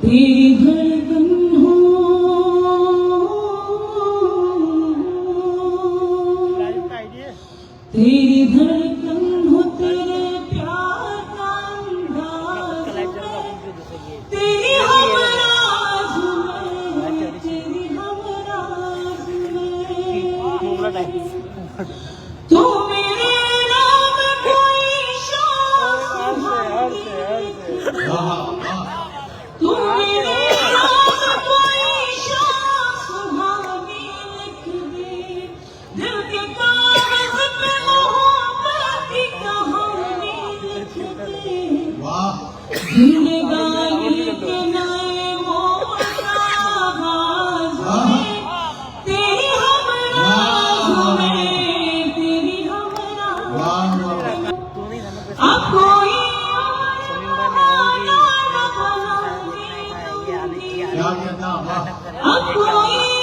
तेरी धड़कन हो, तेरी धड़कन हो, तेरे प्यार का अंदाज में, तेरी हमराज में, तेरी हमराज में। तू मेरे नाम कोई शान तू मेरे नाम कोई शान सुहानी लिख दे, दिल के कागज पे मोहब्बत की कहानी लिख दे। जिंदगानी के नए मोड़ का आगाज में, तेरी हमराज में, तेरी हमराज में। अब कोई अब कोई